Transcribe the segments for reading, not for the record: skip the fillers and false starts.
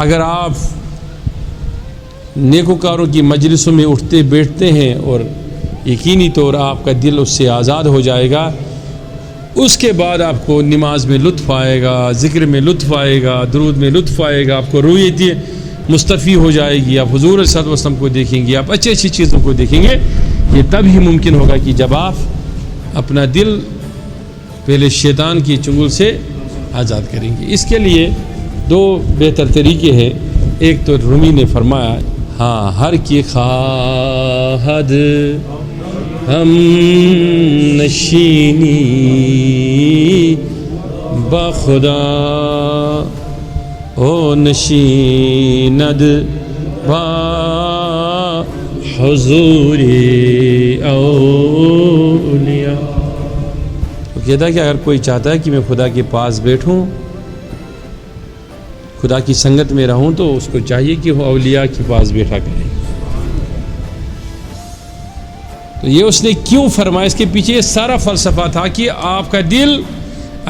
اگر آپ نیکوکاروں کی مجلسوں میں اٹھتے بیٹھتے ہیں اور یقینی طور آپ کا دل اس سے آزاد ہو جائے گا، اس کے بعد آپ کو نماز میں لطف آئے گا، ذکر میں لطف آئے گا، درود میں لطف آئے گا، آپ کو رویت مستفی ہو جائے گی، آپ حضور صلی اللہ علیہ وسلم کو دیکھیں گے، آپ اچھی چیزوں کو دیکھیں گے۔ یہ تب ہی ممکن ہوگا کہ جب آپ اپنا دل پہلے شیطان کی چنگل سے آزاد کریں گے۔ اس کے لیے دو بہتر طریقے ہیں۔ ایک تو رومی نے فرمایا، ہاں ہر کی خواہد ہم نشینی بخدا او نشیند با حضور اولیاء۔ وہ کہتا ہے کہ اگر کوئی چاہتا ہے کہ میں خدا کے پاس بیٹھوں، خدا کی سنگت میں رہوں، تو اس کو چاہیے کہ وہ اولیاء کے پاس بیٹھا کرے۔ تو یہ اس نے کیوں فرمایا؟ اس کے پیچھے یہ سارا فلسفہ تھا کہ آپ کا دل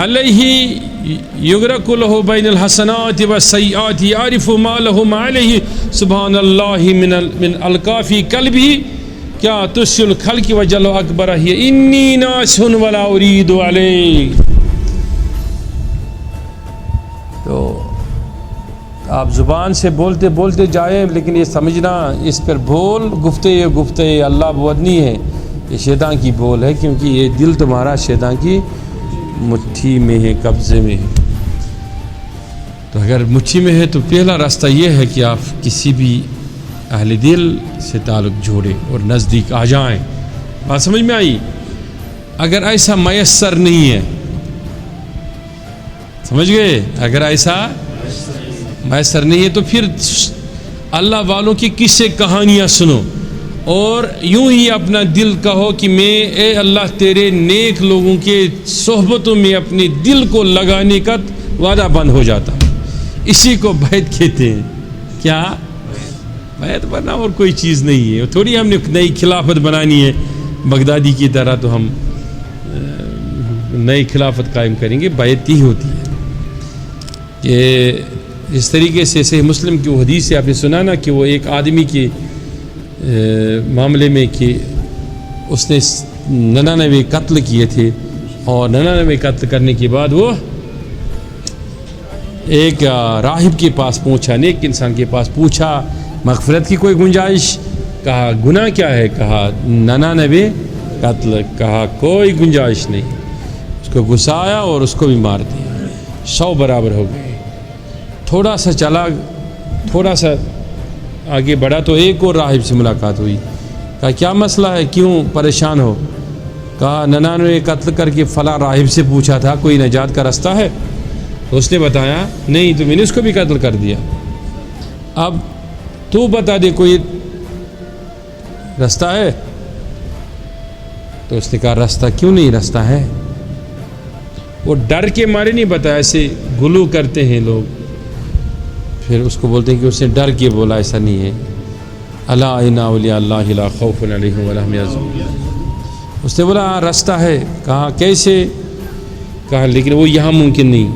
علیہ یغرق لہ بین الحسنات والسیئات یعرف ما لہ ما علیہ سبحان اللہ من القافی قلبی کیا تسی الخلق وجل اکبر ہی انی ناس ولا ارید علیک۔ تو آپ زبان سے بولتے بولتے جائیں، لیکن یہ سمجھنا اس پر بول گفتے اللہ بود نہیں ہے، یہ شیطان کی بول ہے، کیونکہ یہ دل تمہارا شیطان کی مٹھی میں ہے، قبضے میں ہے۔ تو اگر مٹھی میں ہے تو پہلا راستہ یہ ہے کہ آپ کسی بھی اہل دل سے تعلق جوڑیں اور نزدیک آ جائیں۔ بات سمجھ میں آئی؟ اگر ایسا میسر نہیں ہے، سمجھ گئے؟ اگر ایسا میسر نہیں ہے تو پھر اللہ والوں کی قصے کہانیاں سنو اور یوں ہی اپنا دل کہو کہ میں اے اللہ تیرے نیک لوگوں کے صحبتوں میں اپنے دل کو لگانے کا وعدہ بند ہو جاتا ہوں۔ اسی کو بیعت کہتے ہیں۔ کیا بیعت ورنہ اور کوئی چیز نہیں ہے، تھوڑی ہم نے نئی خلافت بنانی ہے بغدادی کی طرح، تو ہم نئی خلافت قائم کریں گے۔ بیعت ہی ہوتی ہے کہ اس طریقے سے صحیح مسلم کی وہ حدیث سے آپ نے سنا نا کہ وہ ایک آدمی کے معاملے میں کہ اس نے 99 قتل کیے تھے، اور 99 قتل کرنے کے بعد وہ ایک راہب کے پاس پہنچا، نیک انسان کے پاس پوچھا مغفرت کی کوئی گنجائش؟ کہا گناہ کیا ہے؟ کہا 99 قتل۔ کہا کوئی گنجائش نہیں۔ اس کو گھسایا اور اس کو بھی مار دیا، 100 برابر ہو گئے۔ تھوڑا سا چلا، تھوڑا سا آگے بڑھا تو ایک اور راہب سے ملاقات ہوئی۔ کہا کیا مسئلہ ہے، کیوں پریشان ہو؟ کہا 99 قتل کر کے فلاں راہب سے پوچھا تھا کوئی نجات کا راستہ ہے؟ تو اس نے بتایا نہیں، تو میں نے اس کو بھی قتل کر دیا، اب تو بتا دے کوئی راستہ ہے؟ تو اس نے کہا راستہ کیوں نہیں، راستہ ہے۔ وہ ڈر کے مارے نہیں بتایا، ایسے گلو کرتے ہیں لوگ، پھر اس کو بولتے ہیں کہ اس نے ڈر کے بولا، ایسا نہیں ہے۔ الا ان اولیاء اللہ لا خوف علیہم ولا هم يحزنون۔ اس نے بولا راستہ ہے۔ کہا کیسے؟ کہا لیکن وہ یہاں ممکن نہیں۔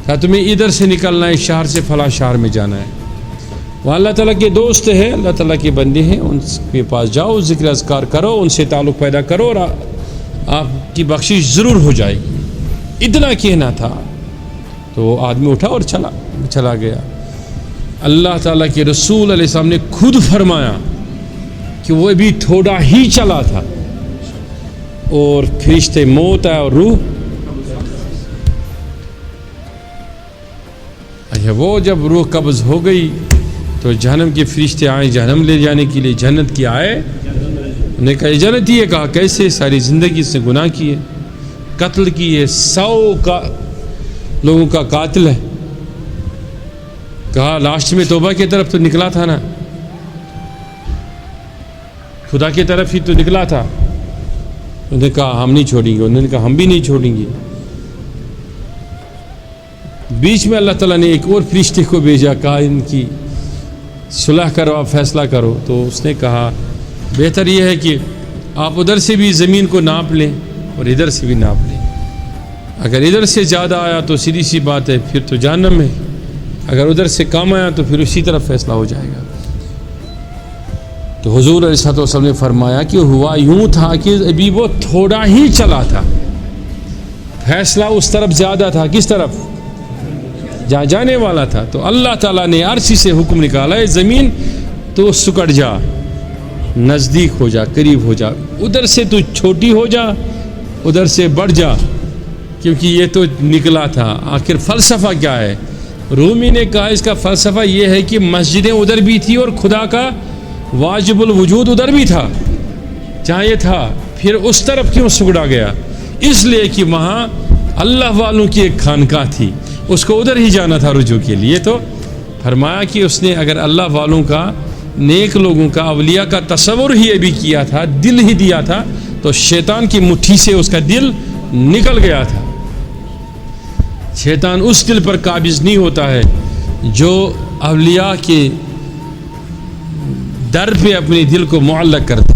کہا تمہیں ادھر سے نکلنا ہے، شہر سے فلاں شہر میں جانا ہے، وہ اللہ تعالیٰ کے دوست ہیں، اللہ تعالیٰ کے بندے ہیں، ان کے پاس جاؤ، ذکر اذکار کرو، ان سے تعلق پیدا کرو، اور آپ کی بخشش ضرور ہو جائے گی۔ اتنا کہنا تھا تو وہ آدمی اٹھا اور چلا گیا۔ اللہ تعالیٰ کے رسول علیہ السلام نے خود فرمایا کہ وہ بھی تھوڑا ہی چلا تھا اور فرشتے موت آیا اور روح، وہ جب روح قبض ہو گئی تو جہنم کے فرشتے آئے جہنم لے جانے کے لیے، جنت کی آئے، انہوں نے کہا جنت ہی ہے۔ کہا کیسے؟ ساری زندگی سے گناہ کیے، قتل کیے، 100 کا لوگوں کا قاتل ہے۔ کہا لاسٹ میں توبہ کی طرف تو نکلا تھا نا، خدا کی طرف ہی تو نکلا تھا۔ انہوں نے کہا ہم نہیں چھوڑیں گے، انہوں نے کہا ہم بھی نہیں چھوڑیں گے۔ بیچ میں اللہ تعالیٰ نے ایک اور فرشتے کو بھیجا، کہا ان کی صلح کرو، آپ فیصلہ کرو۔ تو اس نے کہا بہتر یہ ہے کہ آپ ادھر سے بھی زمین کو ناپ لیں اور ادھر سے بھی ناپ لیں، اگر ادھر سے زیادہ آیا تو سیدھی سی بات ہے پھر تو جہنم ہے، اگر ادھر سے کام آیا تو پھر اسی طرف فیصلہ ہو جائے گا. تو حضور علیہ الصلوۃ والسلام نے فرمایا کہ ہوا یوں تھا کہ ابھی وہ تھوڑا ہی چلا تھا, فیصلہ اس طرف زیادہ تھا. کس طرف؟ جہاں جانے والا تھا. تو اللہ تعالیٰ نے عرش سے حکم نکالا ہے زمین تو سکڑ جا, نزدیک ہو جا, قریب ہو جا, ادھر سے تو چھوٹی ہو جا, ادھر سے بڑھ جا, کیونکہ یہ تو نکلا تھا. آخر فلسفہ کیا ہے؟ رومی نے کہا اس کا فلسفہ یہ ہے کہ مسجدیں ادھر بھی تھی اور خدا کا واجب الوجود ادھر بھی تھا جہاں یہ تھا, پھر اس طرف کیوں سکڑا گیا؟ اس لیے کہ وہاں اللہ والوں کی ایک خانقاہ تھی, اس کو ادھر ہی جانا تھا رجوع کے لیے. تو فرمایا کہ اس نے اگر اللہ والوں کا, نیک لوگوں کا, اولیاء کا تصور ہی ابھی کیا تھا, دل ہی دیا تھا, تو شیطان کی مٹھی سے اس کا دل نکل گیا تھا. شیطان اس دل پر قابض نہیں ہوتا ہے جو اولیاء کے در پہ اپنے دل کو معلق کرتا